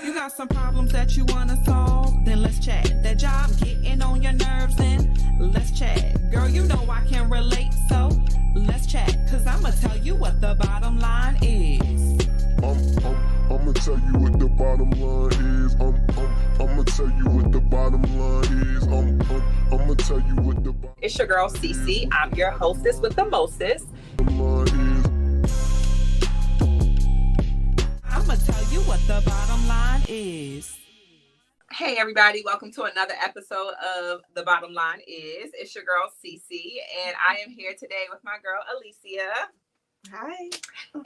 You got some problems that you want to solve? Then let's chat. That job getting on your nerves? Then let's chat. Girl, you know I can relate, so let's chat. Cause I'ma tell you what the bottom line is. I'ma tell you what the bottom line is. I'ma tell you what the bottom line is. I'ma tell you what the bottom. It's your girl Cece. I'm your hostess with the mostest. line is. I'ma tell you what the bottom line is. Hey everybody, welcome to another episode of The Bottom Line Is. It's your girl Cece, and I am here today with my girl Alicia. Hi.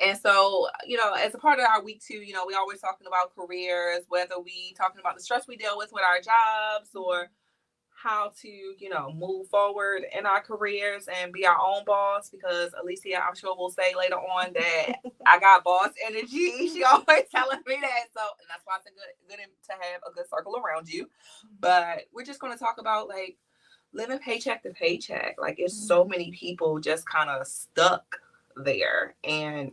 And so, as a part of our week 2, we always talking about careers, whether we talking about the stress we deal with our jobs or how to, move forward in our careers and be our own boss, because Alicia, I'm sure will say later on that I got boss energy. She always telling me that. So, and that's why it's good to have a good circle around you. But we're just going to talk about living paycheck to paycheck. It's so many people just kind of stuck there. And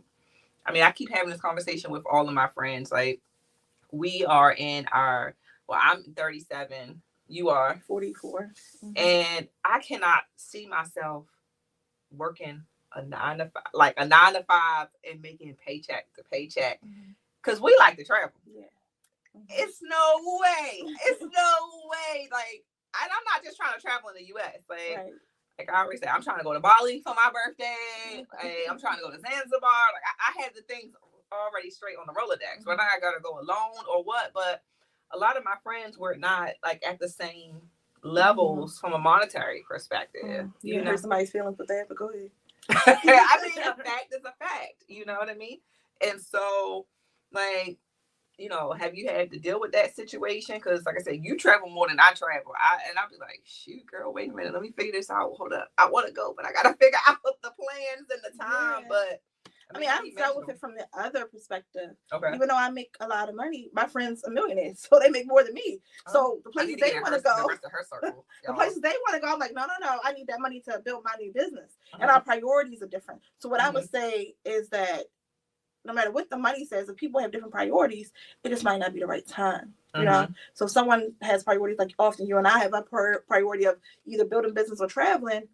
I mean, I keep having this conversation with all of my friends. We are in I'm 37. You are 44. Mm-hmm. And I cannot see myself working a 9 to 5 and making paycheck to paycheck, because we like to travel. Yeah. Mm-hmm. It's no way. And I'm not just trying to travel in the U.S. Right. Like I always say, I'm trying to go to Bali for my birthday. I'm trying to go to Zanzibar. I had the things already straight on the Rolodex. Whether I gotta go alone or what, but a lot of my friends were not at the same levels from a monetary perspective. You hurt somebody's feelings with that, but go ahead. I mean, a fact is a fact. You know what I mean? And so, have you had to deal with that situation? Because, like I said, you travel more than I travel. I'll be like, shoot, girl, wait a minute. Let me figure this out. Hold up. I want to go, but I got to figure out the plans and the time. Yeah. But I've dealt with it from the other perspective. Okay. Even though I make a lot of money, my friends are millionaires, so they make more than me. So the places they want to go, the rest of her circle, the places they want to go, I'm like, no. I need that money to build my new business, and our priorities are different. So what I would say is that no matter what the money says, if people have different priorities, it just might not be the right time. You know, so if someone has priorities, like often you and I have a priority of either building business or traveling.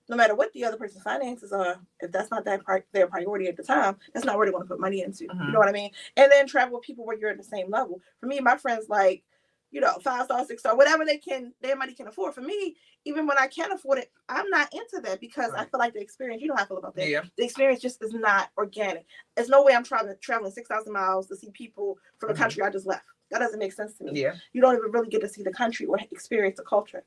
No matter what the other person's finances are, if that's not their priority at the time, that's not where they want to put money into. You know what I mean? And then travel with people where you're at the same level. For me, my friends 5-star, 6-star, whatever their money can afford. For me, even when I can't afford it, I'm not into that because I feel like the experience, you know how I feel about that. Yeah. The experience just is not organic. There's no way I'm traveling 6,000 miles to see people from a country I just left. That doesn't make sense to me. Yeah. You don't even really get to see the country or experience the culture.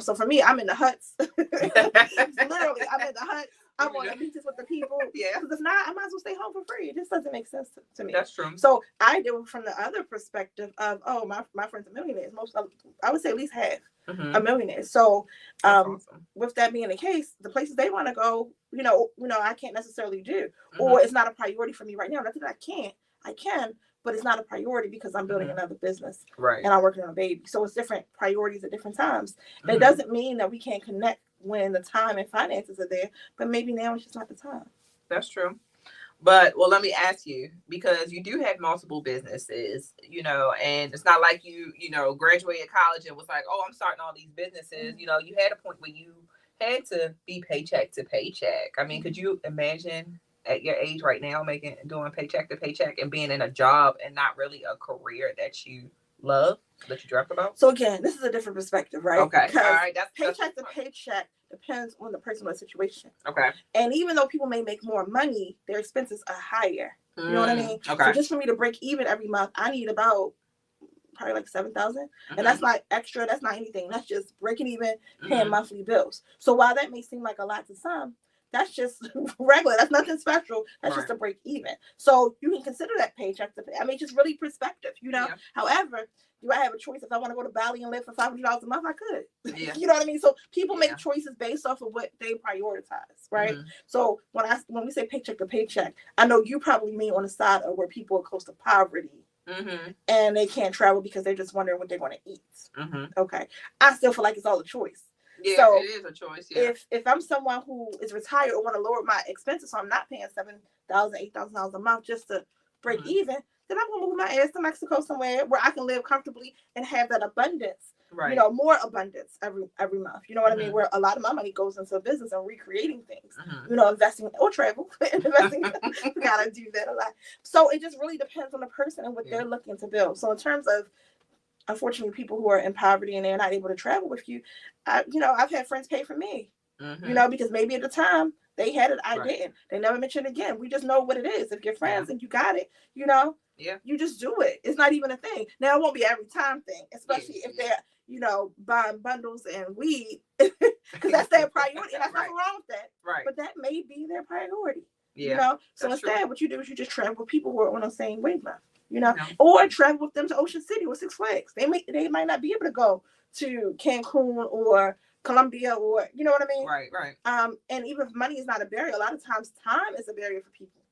So for me, I'm in the huts. Literally, I'm in the huts. I'm on the beaches with the people. Yeah. Because if not, I might as well stay home for free. It just doesn't make sense to me. That's true. So I do it from the other perspective of, my friends are millionaires. I would say at least half are millionaires. So awesome. With that being the case, the places they want to go, I can't necessarily do. Or it's not a priority for me right now. Not that I can, but it's not a priority because I'm building another business. Right. And I'm working on a baby. So it's different priorities at different times. And it doesn't mean that we can't connect when the time and finances are there, but maybe now it's just not the time. That's true. But, let me ask you, because you do have multiple businesses, and it's not like you graduated college and was like, I'm starting all these businesses. You had a point where you had to be paycheck to paycheck. I mean, could you imagine at your age right now doing paycheck to paycheck and being in a job and not really a career that you love, that you dreamt about? So again, this is a different perspective, right? Okay. All right. That's paycheck to paycheck depends on the personal situation. Okay. And even though people may make more money, their expenses are higher. You know what I mean? Okay. So just for me to break even every month, I need about probably $7,000. And that's not extra. That's not anything. That's just breaking even, paying monthly bills. So while that may seem like a lot to some, that's just regular. That's nothing special. That's just a break even. So you can consider that paycheck to pay. I mean, just really perspective, Yeah. However, do I have a choice? If I want to go to Bali and live for $500 a month, I could. Yeah. You know what I mean? So people make choices based off of what they prioritize, right? So when we say paycheck to paycheck, I know you probably mean on the side of where people are close to poverty. And they can't travel because they're just wondering what they're going to eat. Okay. I still feel like it's all a choice. Yeah, so it is a choice. Yeah. If I'm someone who is retired or want to lower my expenses, so I'm not paying $7,000, $8,000 a month just to break even, then I'm gonna move my ass to Mexico somewhere where I can live comfortably and have that abundance. Right. More abundance every month. You know what I mean? Where a lot of my money goes into business and recreating things. Investing or travel. Investing, we gotta do that a lot. So it just really depends on the person and what they're looking to build. So in terms of, unfortunately, people who are in poverty and they're not able to travel with you, I've had friends pay for me. Because maybe at the time they had it, I didn't. They never mentioned it again. We just know what it is. If you're friends and you got it, you just do it. It's not even a thing. Now, it won't be every time thing, especially if they're, buying bundles and weed, because that's their priority. And that's nothing wrong with that. Right. But that may be their priority. Yeah. So instead, what you do is you just travel with people who are on the same wavelength. Or travel with them to Ocean City or Six Flags. They might not be able to go to Cancun or Colombia, or you know what I mean? Right. And even if money is not a barrier, a lot of times time is a barrier for people.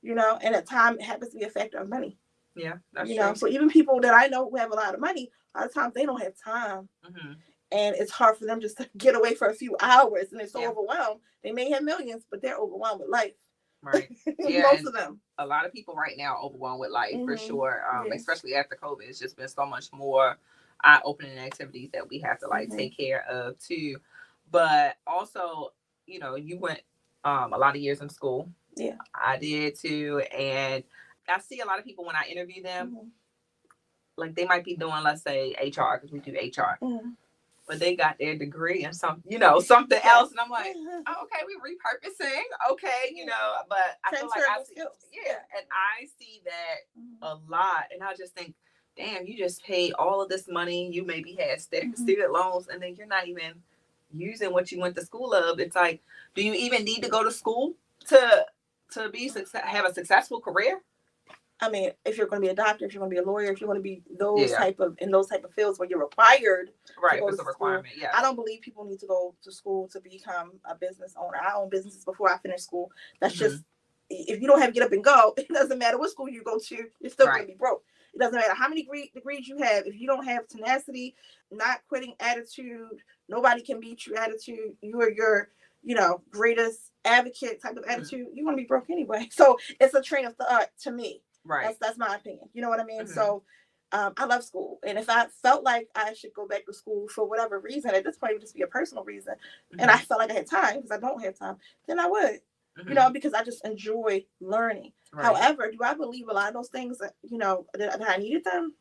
And at time it happens to be a factor of money. Yeah, that's true. So even people that I know who have a lot of money, a lot of times they don't have time. And it's hard for them just to get away for a few hours, and they're so overwhelmed. They may have millions, but they're overwhelmed with life. Right. Yeah. Most of them. A lot of people right now are overwhelmed with life, for sure. Especially after COVID, it's just been so much more eye-opening activities that we have to take care of too. But also, you went a lot of years in school. Yeah, I did too, and I see a lot of people when I interview them, like they might be doing, let's say, HR, because we do HR. But they got their degree in something else, and I'm like, oh, okay, we repurposing, okay, but I feel like I see, and I see that a lot, and I just think, damn, you just paid all of this money, you maybe had student loans, and then you're not even using what you went to school of. It's like, do you even need to go to school to have a successful career? I mean, if you're going to be a doctor, if you're going to be a lawyer, if you want to be those type of fields where you're required, right? It's a requirement. Yeah. I don't believe people need to go to school to become a business owner. I own businesses before I finished school. That's just, if you don't have get up and go, it doesn't matter what school you go to, you're still going to be broke. It doesn't matter how many degrees you have. If you don't have tenacity, not quitting attitude, nobody can beat you attitude. You are your, greatest advocate type of attitude. You're going to be broke anyway. So it's a train of thought to me. Right. That's my opinion. You know what I mean? So I love school. And if I felt like I should go back to school for whatever reason, at this point it would just be a personal reason, and I felt like I had time, because I don't have time, then I would. Because I just enjoy learning. Right. However, do I believe a lot of those things that, that I needed them?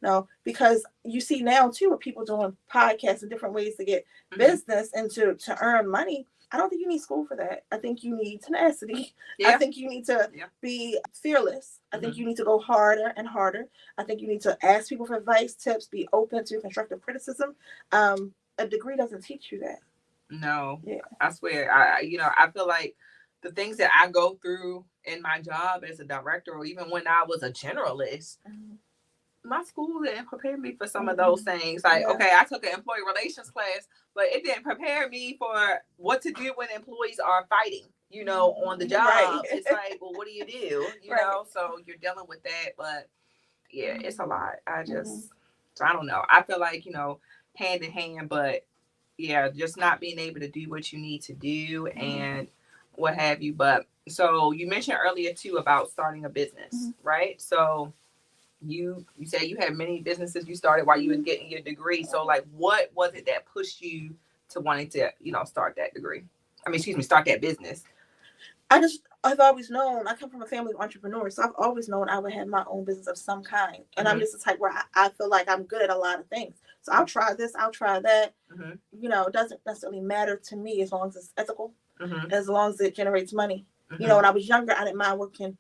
No, because you see now too with people doing podcasts and different ways to get business and to earn money. I don't think you need school for that. I think you need tenacity. Yeah. I think you need to be fearless. I think you need to go harder and harder. I think you need to ask people for advice, tips, be open to constructive criticism. A degree doesn't teach you that. No. Yeah. I swear. I feel like the things that I go through in my job as a director, or even when I was a generalist, my school didn't prepare me for some of those things. Like, okay, I took an employee relations class, but it didn't prepare me for what to do when employees are fighting, on the job. Right. It's like, well, what do you do? You know, so you're dealing with that. But yeah, it's a lot. So I don't know. I feel like, hand in hand, but yeah, just not being able to do what you need to do and what have you. But so you mentioned earlier too about starting a business, right? So you said you had many businesses you started while you was getting your degree. So like, what was it that pushed you to wanting to, start that start that business? I've always known, I come from a family of entrepreneurs, so I've always known I would have my own business of some kind. And I'm just the type where I feel like I'm good at a lot of things. So I'll try this, I'll try that. It doesn't necessarily matter to me as long as it's ethical, as long as it generates money. When I was younger, I didn't mind working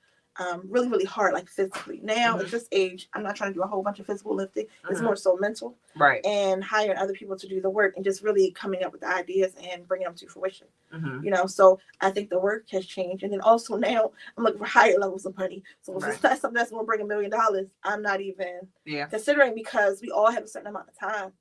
really, really hard, like physically. Now at this age, I'm not trying to do a whole bunch of physical lifting. It's more so mental, right? And hiring other people to do the work and just really coming up with the ideas and bringing them to fruition. So I think the work has changed, and then also now I'm looking for higher levels of money. So if it's not something that's going to bring $1 million, I'm not even considering, because we all have a certain amount of time.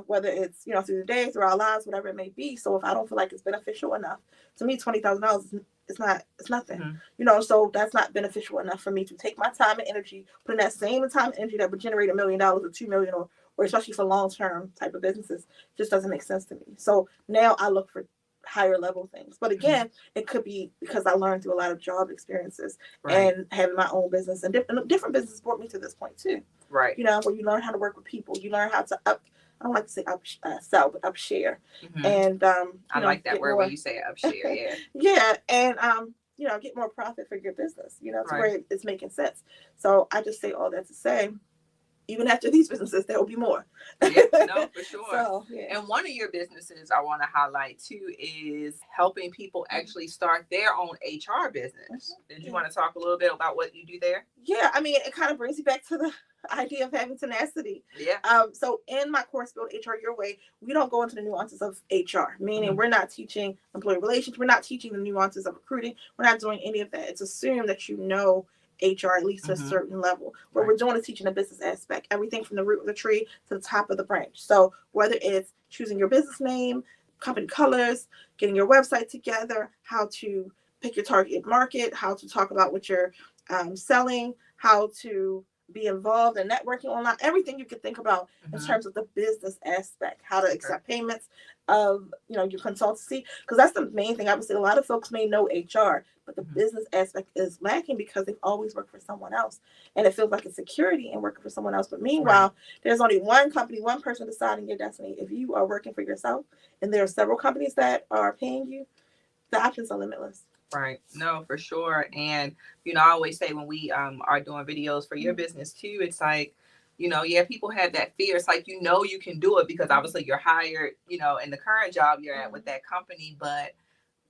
Whether it's through the day, through our lives, whatever it may be. So if I don't feel like it's beneficial enough, to me, $20,000 it's nothing. So that's not beneficial enough for me to take my time and energy, put in that same time and energy that would generate $1 million or $2 million, or especially for long-term type of businesses, just doesn't make sense to me. So now I look for higher level things. But again, it could be because I learned through a lot of job experiences Right. and having my own business, and different businesses brought me to this point too. Right. You know, where you learn how to work with people, you learn how to I don't like to say sell, but up share. And I like that word when you say up share. Yeah. Yeah, and you know, get more profit for your business, you know, to where it's making sense. So I just say all that to say, even after these businesses, there will be more. Yeah, no, for sure. So, yeah. And one of your businesses I want to highlight too is helping people actually start their own HR business. Did you want to talk a little bit about what you do there? Yeah, I mean, it kind of brings you back to the idea of having tenacity. Yeah. So in my course, Build HR Your Way, we don't go into the nuances of HR, meaning we're not teaching employee relations. We're not teaching the nuances of recruiting. We're not doing any of that. It's assumed that you know HR at least to a certain level. What we're doing is teaching the business aspect, everything from the root of the tree to the top of the branch. So whether it's choosing your business name, company colors, getting your website together, how to pick your target market, how to talk about what you're selling, how to be involved in networking online, everything you could think about in terms of the business aspect, how to accept payments of, you know, your consultancy, because that's the main thing. I would say a lot of folks may know HR, but the business aspect is lacking because they've always worked for someone else, and it feels like it's security in working for someone else. But meanwhile, there's only one company, one person deciding your destiny. If you are working for yourself, and there are several companies that are paying you, the options are limitless. Right. No, for sure. And, you know, I always say when we are doing videos for your business too, it's like, you know, yeah, people have that fear. It's like, you know, you can do it because obviously you're hired, you know, in the current job you're at with that company, but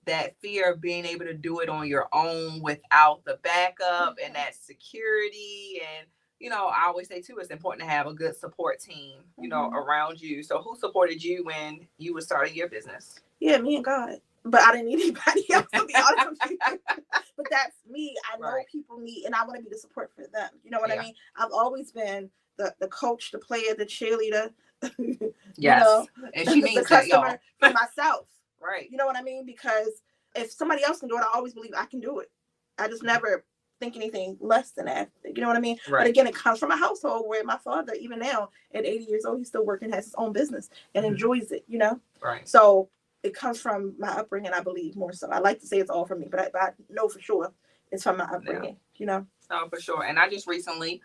that fear of being able to do it on your own without the backup and that security. And, you know, I always say too, it's important to have a good support team, you know, around you. So who supported you when you were starting your business? Yeah, me and God. But I didn't need anybody else, to be honest with you. But that's me. I know people need, and I want to be the support for them. You know what I mean? I've always been the coach, the player, the cheerleader. Yes. You know, and she means the customer for myself. Right. You know what I mean? Because if somebody else can do it, I always believe I can do it. I just never think anything less than that. You know what I mean? Right. But again, it comes from a household where my father, even now at 80 years old, he's still working, has his own business and enjoys it, you know? Right. So it comes from my upbringing, I believe, more so. I like to say it's all from me, but I know for sure it's from my upbringing, you know? Oh, for sure. And I just recently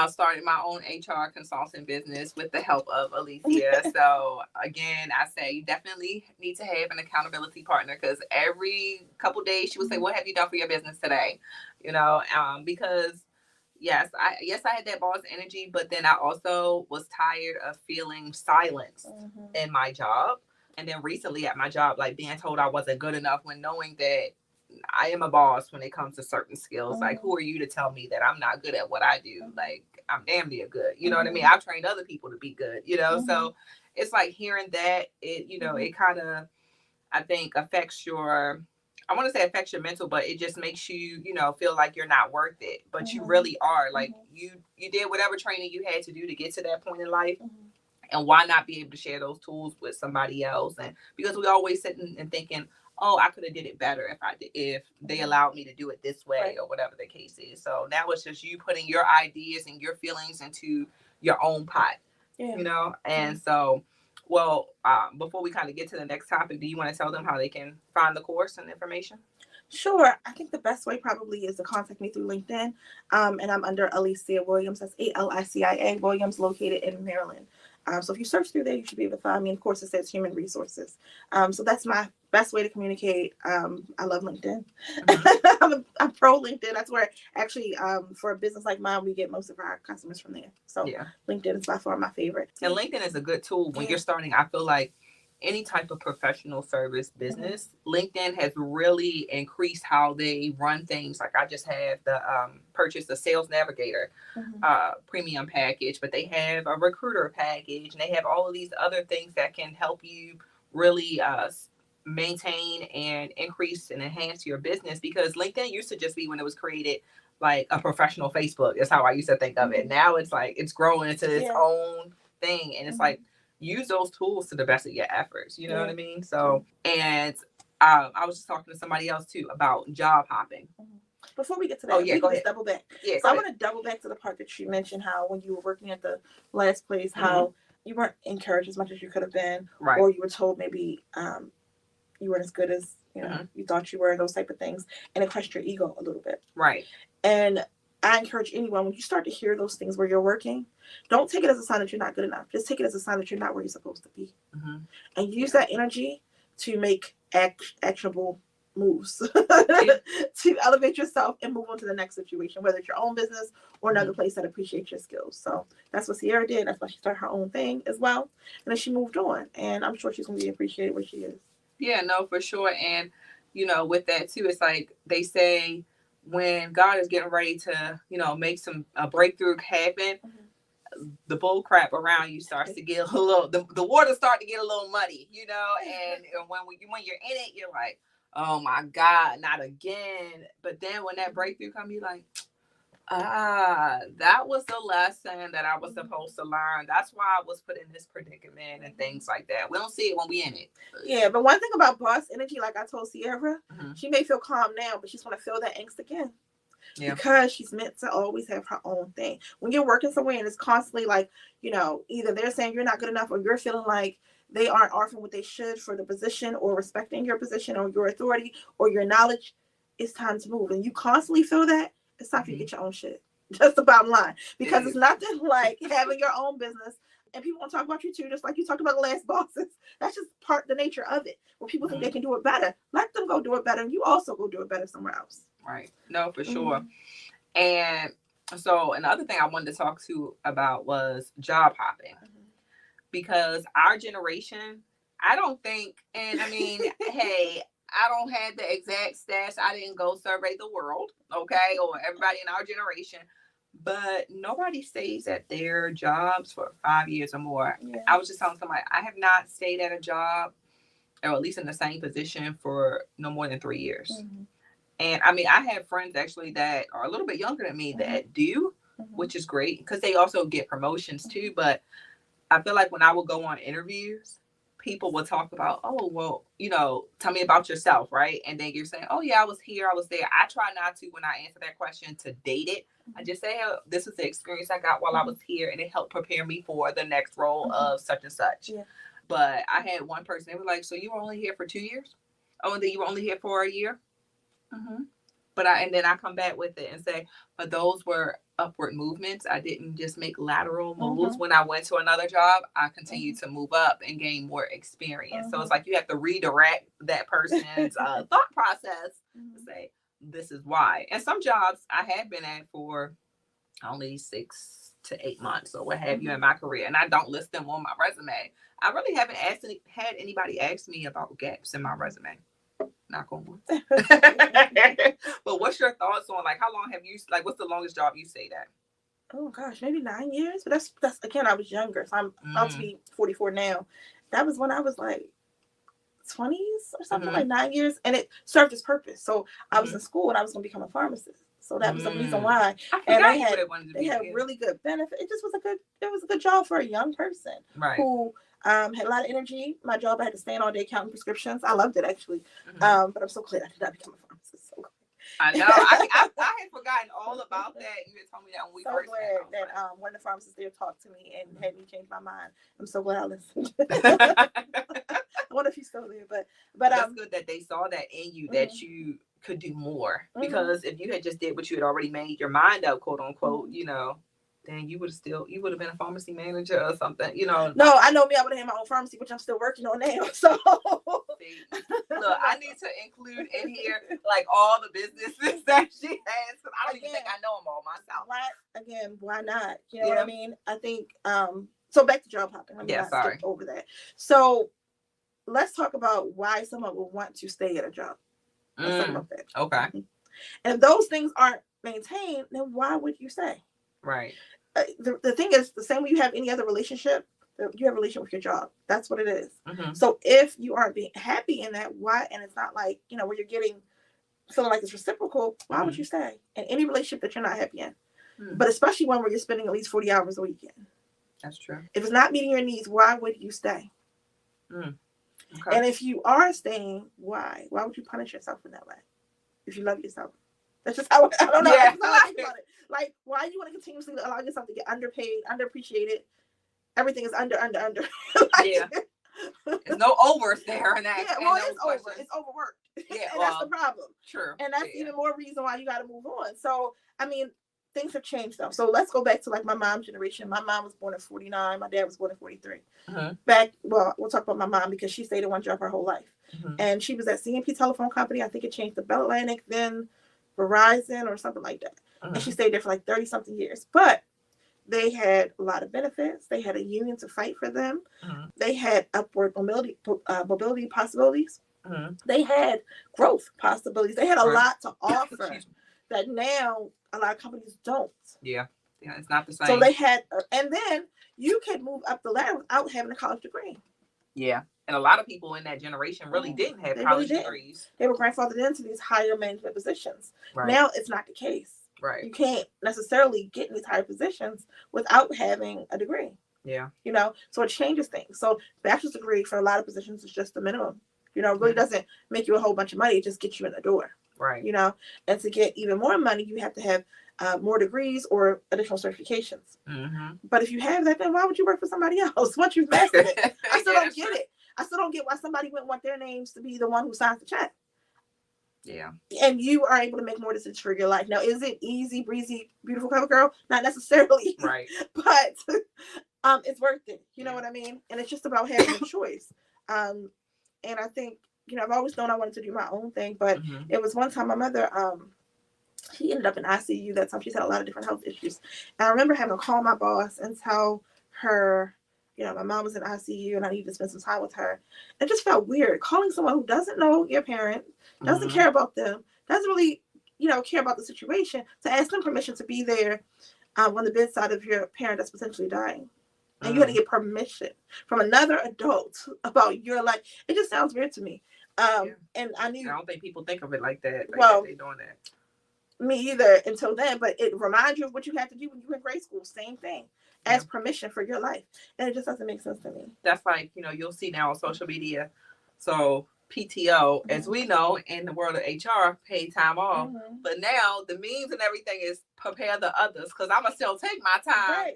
started my own HR consulting business with the help of Alicia. So again, I say you definitely need to have an accountability partner, because every couple days she would say, what have you done for your business today? You know, because yes, I had that boss energy, but then I also was tired of feeling silenced in my job. And then recently at my job, like being told I wasn't good enough, when knowing that I am a boss when it comes to certain skills. Like, who are you to tell me that I'm not good at what I do? Like, I'm damn near good. You know what I mean? I've trained other people to be good, you know? So it's like hearing that, it, you know, it kind of, I think, affects your, I want to say affects your mental, but it just makes you, you know, feel like you're not worth it. But you really are. Like, you did whatever training you had to do to get to that point in life. And why not be able to share those tools with somebody else? And because we always sitting and thinking, oh, I could have did it better if they allowed me to do it this way, or whatever the case is. So now it's just you putting your ideas and your feelings into your own pot, you know? And so, well, before we kind of get to the next topic, do you want to tell them how they can find the course and information? Sure. I think the best way probably is to contact me through LinkedIn. And I'm under Alicia Williams. That's Alicia Williams, located in Maryland. So if you search through there, you should be able to find me. And of course, it says human resources. So that's my best way to communicate. I love LinkedIn. I'm pro LinkedIn. That's where actually, for a business like mine, we get most of our customers from there. So LinkedIn is by far my favorite. And LinkedIn is a good tool when you're starting. I feel like any type of professional service business, LinkedIn has really increased how they run things. Like I just had the purchase the Sales Navigator premium package, but they have a recruiter package, and they have all of these other things that can help you really maintain and increase and enhance your business. Because LinkedIn used to just be, when it was created, like a professional Facebook. That's how I used to think of it. Now it's like it's growing into its own thing, and it's like, use those tools to the best of your efforts. You know what I mean? So, and I was just talking to somebody else too about job hopping. Before we get to that, we can just double back. Yeah, so I want to double back to the part that you mentioned, how when you were working at the last place, how you weren't encouraged as much as you could have been, or you were told maybe you weren't as good as you thought you were, those type of things, and it crushed your ego a little bit. Right. And I encourage anyone, when you start to hear those things where you're working, don't take it as a sign that you're not good enough. Just take it as a sign that you're not where you're supposed to be. And use that energy to make actionable moves to elevate yourself and move on to the next situation, whether it's your own business or another place that appreciates your skills. So that's what Sierra did. That's why she started her own thing as well. And then she moved on. And I'm sure she's going to be appreciated where she is. Yeah, no, for sure. And, you know, with that too, it's like they say when God is getting ready to, you know, make a breakthrough happen, the bull crap around you starts to get a little, the water start to get a little muddy, you know, and when you're in it, you're like, oh my God, not again. But then when that breakthrough comes, you're like, that was the lesson that I was supposed to learn. That's why I was put in this predicament and things like that. We don't see it when we in it. Yeah, but one thing about boss energy, like I told Sierra, she may feel calm now, but she's going to feel that angst again. Yeah. Because she's meant to always have her own thing. When you're working somewhere and it's constantly like, you know, either they're saying you're not good enough or you're feeling like they aren't offering what they should for the position or respecting your position or your authority or your knowledge, it's time to move. And you constantly feel that, it's time for you to get your own shit. Just the bottom line. Because it's nothing like having your own business. And people want to talk about you too, just like you talked about the last bosses. That's just the nature of it. When people think they can do it better, let them go do it better. And you also go do it better somewhere else. Right. No, for sure. And so another thing I wanted to talk to about was job hopping. Because our generation, I don't think, and I mean, hey, I don't have the exact stats. I didn't go survey the world, okay, or everybody in our generation. But nobody stays at their jobs for 5 years or more. Yeah. I was just telling somebody, I have not stayed at a job, or at least in the same position, for no more than 3 years. And I mean, I have friends actually that are a little bit younger than me that do, which is great because they also get promotions too. But I feel like when I would go on interviews, people will talk about, oh, well, you know, tell me about yourself, right? And then you're saying, oh, yeah, I was here, I was there. I try not to, when I answer that question, to date it. I just say, oh, this is the experience I got while I was here, and it helped prepare me for the next role of such and such. Yeah. But I had one person, they were like, so you were only here for 2 years? Oh, and then you were only here for a year? But then I come back with it and say, but those were upward movements. I didn't just make lateral moves. When I went to another job, I continued to move up and gain more experience. So it's like you have to redirect that person's thought process to say, this is why. And some jobs I have been at for only 6 to 8 months or what have you in my career, and I don't list them on my resume. I really haven't had anybody ask me about gaps in my resume. Not going to. But what's your thoughts on, like, how long have you, like, what's the longest job you stayed at? Oh gosh, maybe 9 years. But that's again, I was younger, so I'm about to be 44 now. That was when I was like 20s or something, like 9 years, and it served its purpose. So I was in school and I was going to become a pharmacist. So that was the reason why. And they had really good benefits. It just was a good job for a young person who had a lot of energy. My job, I had to stand all day counting prescriptions. I loved it actually. But I'm so glad I did not become a pharmacist. So I know. I had forgotten all about that. You had told me that when we first met. So glad that one of the pharmacists there talked to me and had me change my mind. I'm so glad I listened. I wonder if he's still there, but that's good that they saw that in you, that you could do more. Because if you had just did what you had already made your mind up, quote unquote, you know, then you would have been a pharmacy manager or something, you know. No, I know me, I would have had my own pharmacy, which I'm still working on now. So look, I need to include in here like all the businesses that she has, because I don't even think I know them all myself. Why not? You know what I mean? I think so back to job hopping. Sorry. Over that. So let's talk about why someone would want to stay at a job. Let's talk about that. Okay. And if those things aren't maintained, then why would you stay? Right. The thing is, the same way you have any other relationship, you have a relationship with your job. That's what it is. So if you aren't being happy in that, why? And it's not like, you know, where you're feeling like it's reciprocal, why would you stay in any relationship that you're not happy in? But especially one where you're spending at least 40 hours a weekend. That's true. If it's not meeting your needs, why would you stay? Okay. And if you are staying, why? Why would you punish yourself in that way? If you love yourself. That's just how I don't know. Yeah. That's how I think about it. Like, why do you want to continuously allow yourself to get underpaid, underappreciated? Everything is under. Like, There's no overs there in that. Yeah, well, in those it's over. questions. It's overworked. Yeah, And that's the problem. True. And that's even more reason why you got to move on. So, I mean, things have changed though. So let's go back to like my mom's generation. My mom was born in 49. My dad was born in 43. Well, we'll talk about my mom because she stayed at one job her whole life. And she was at CMP Telephone Company. I think it changed to Bell Atlantic, then Verizon or something like that. And she stayed there for like 30 something years. But they had a lot of benefits. They had a union to fight for them. They had upward mobility possibilities. They had growth possibilities. They had a lot to offer that now a lot of companies don't. Yeah, it's not the same. So they had, and then you could move up the ladder without having a college degree. Yeah, and a lot of people in that generation really didn't have college degrees. They were grandfathered into these higher management positions. Right. Now it's not the case. Right. You can't necessarily get in these higher positions without having a degree. Yeah. You know, so it changes things. So bachelor's degree for a lot of positions is just the minimum. You know, it really doesn't make you a whole bunch of money. It just gets you in the door. Right. You know, and to get even more money, you have to have more degrees or additional certifications. But if you have that, then why would you work for somebody else once you've mastered it? I still don't get it. I still don't get why somebody wouldn't want their names to be the one who signs the check. Yeah. And you are able to make more decisions for your life. Now, is it easy, breezy, beautiful cover girl? Not necessarily. Right. But it's worth it. You know what I mean? And it's just about having a choice. And I think, you know, I've always known I wanted to do my own thing, but it was one time my mother, she ended up in ICU that time. She's had a lot of different health issues. And I remember having to call my boss and tell her, you know, my mom was in ICU and I needed to spend some time with her. It just felt weird calling someone who doesn't know your parent, doesn't care about them, doesn't really, you know, care about the situation, to ask them permission to be there on the bedside of your parent that's potentially dying. And you had to get permission from another adult about your life. It just sounds weird to me. And I don't think people think of it like that. Well, they're doing that. Me either until then, but it reminds you of what you had to do when you were in grade school. Same thing. As permission for your life. And it just doesn't make sense to me. That's like, you know, you'll see now on social media. So PTO, as we know in the world of HR, paid time off. But now the memes and everything is prepare the others, because I'm going to still take my time. Right.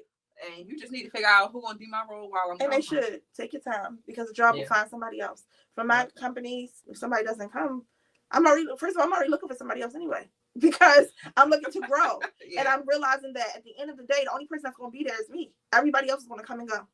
And you just need to figure out who's going to do my role while I'm And they should take your time, because the job will find somebody else. For my companies, if somebody doesn't come, I'm already looking for somebody else anyway, because I'm looking to grow. And I'm realizing that at the end of the day, the only person that's going to be there is me. Everybody else is going to come and go.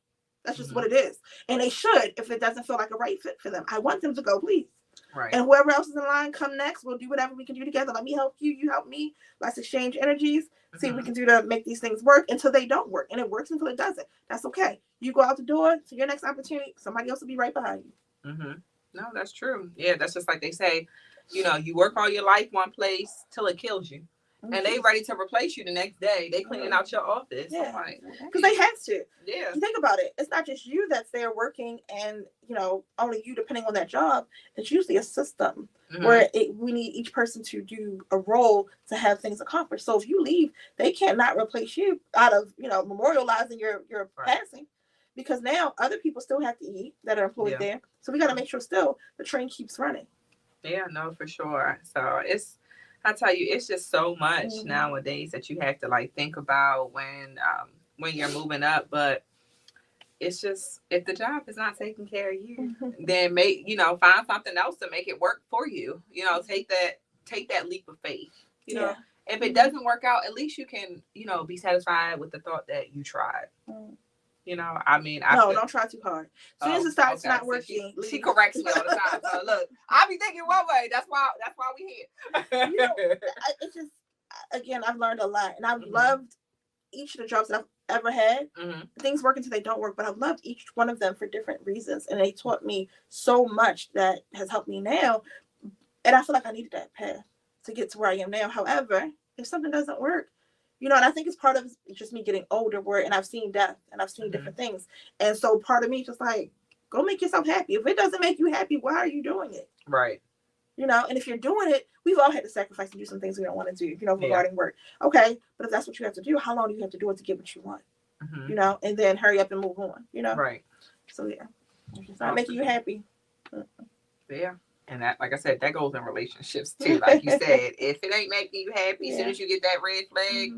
That's just what it is. And they should, if it doesn't feel like a right fit for them. I want them to go, please. Right. And whoever else is in line, come next. We'll do whatever we can do together. Let me help you. You help me. Let's exchange energies. See what we can do to make these things work until they don't work. And it works until it doesn't. That's okay. You go out the door to your next opportunity. Somebody else will be right behind you. No, that's true. Yeah, that's just like they say, you know, you work all your life one place till it kills you. And they ready to replace you the next day. They cleaning out your office. Yeah, because they have to. Yeah. You think about it. It's not just you that's there working, and you know, only you depending on that job. It's usually a system where we need each person to do a role to have things accomplished. So if you leave, they cannot replace you out of, you know, memorializing your passing, because now other people still have to eat that are employed there. So we got to make sure still the train keeps running. Yeah, no, for sure. So I tell you, it's just so much nowadays that you have to like think about when you're moving up. But it's just, if the job is not taking care of you, then find something else to make it work for you. You know, take that leap of faith. You know, if it doesn't work out, at least you can, you know, be satisfied with the thought that you tried. You know, I mean, don't try too hard. As soon as it starts not working, she corrects me all the time. So look, I be thinking one way. That's why we here. You know, it's just, again, I've learned a lot, and I've loved each of the jobs that I've ever had. Things work until they don't work, but I've loved each one of them for different reasons, and they taught me so much that has helped me now. And I feel like I needed that path to get to where I am now. However, if something doesn't work, you know, and I think it's part of just me getting older, and I've seen death and I've seen different things. And so part of me is just like, go make yourself happy. If it doesn't make you happy, why are you doing it? Right. You know, and if you're doing it, we've all had to sacrifice and do some things we don't want to do, you know, regarding work. Okay, but if that's what you have to do, how long do you have to do it to get what you want? You know, and then hurry up and move on, you know? Right. So, yeah. If it's not making you happy. Yeah. And that, like I said, that goes in relationships too. Like you said, if it ain't making you happy, as soon as you get that red flag,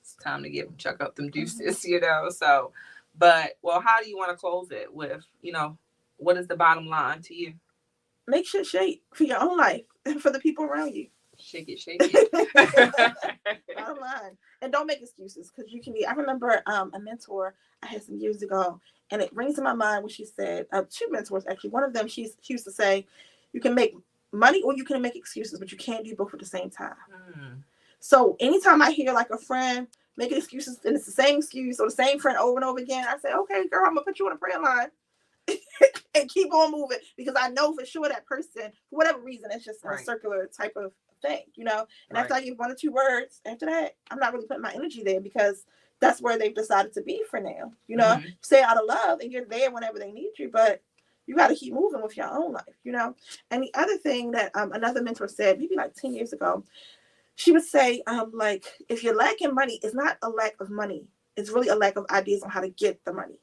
it's time to chuck up them deuces, you know? So, but, well, how do you want to close it with, you know, what is the bottom line to you? Make shit shake for your own life and for the people around you. Shake it. Bottom line. And don't make excuses, because you can be. I remember a mentor I had some years ago, and it rings in my mind when she said, two mentors actually. One of them, she used to say, you can make money or you can make excuses, but you can't do both at the same time. So anytime I hear like a friend making excuses, and it's the same excuse or the same friend over and over again, I say, okay, girl, I'm gonna put you on a prayer line and keep on moving, because I know for sure that person, for whatever reason, it's just a circular type of thing, you know. And after I give 1 or 2 words, after that, I'm not really putting my energy there, because that's where they've decided to be for now. You know, say out of love, and you're there whenever they need you, but you got to keep moving with your own life, you know. And the other thing that another mentor said, maybe like 10 years ago, she would say, like, if you're lacking money, it's not a lack of money. It's really a lack of ideas on how to get the money.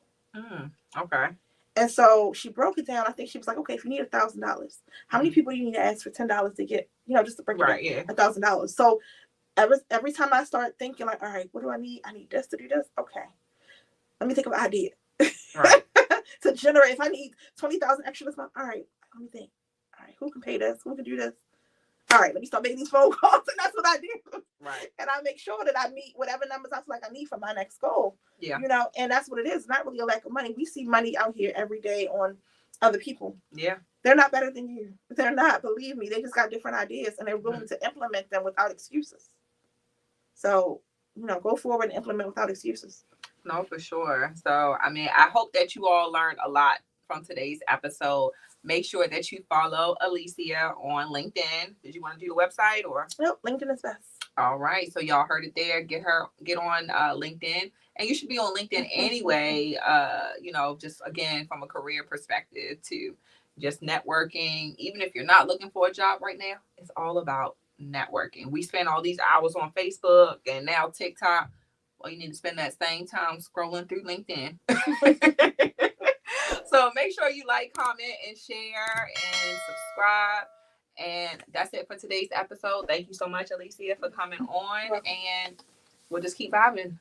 Okay. And so she broke it down. I think she was like, okay, if you need $1,000, how many people do you need to ask for $10 to get, you know, just to break it down, $1,000. So every time I start thinking like, all right, what do I need? I need this to do this. Okay. Let me think of an idea. Right. To generate, if I need 20,000 extra this month, all right, let me think. All right, who can pay this? Who can do this? All right, let me start making these phone calls, and that's what I do. Right. And I make sure that I meet whatever numbers I feel like I need for my next goal. Yeah. You know, and that's what it is. It's not really a lack of money. We see money out here every day on other people. Yeah. They're not better than you. They're not. Believe me, they just got different ideas, and they're willing to implement them without excuses. So, you know, go forward and implement without excuses. No, for sure. So, I mean, I hope that you all learned a lot from today's episode. Make sure that you follow Alicia on LinkedIn. Did you want to do the website or? Nope, LinkedIn is best. All right. So y'all heard it there. Get on LinkedIn. And you should be on LinkedIn anyway, you know, just again, from a career perspective to just networking. Even if you're not looking for a job right now, it's all about networking. We spend all these hours on Facebook and now TikTok. Well, you need to spend that same time scrolling through LinkedIn. So make sure you like, comment, and share and subscribe. And that's it for today's episode. Thank you so much, Alicia, for coming on. And we'll just keep vibing.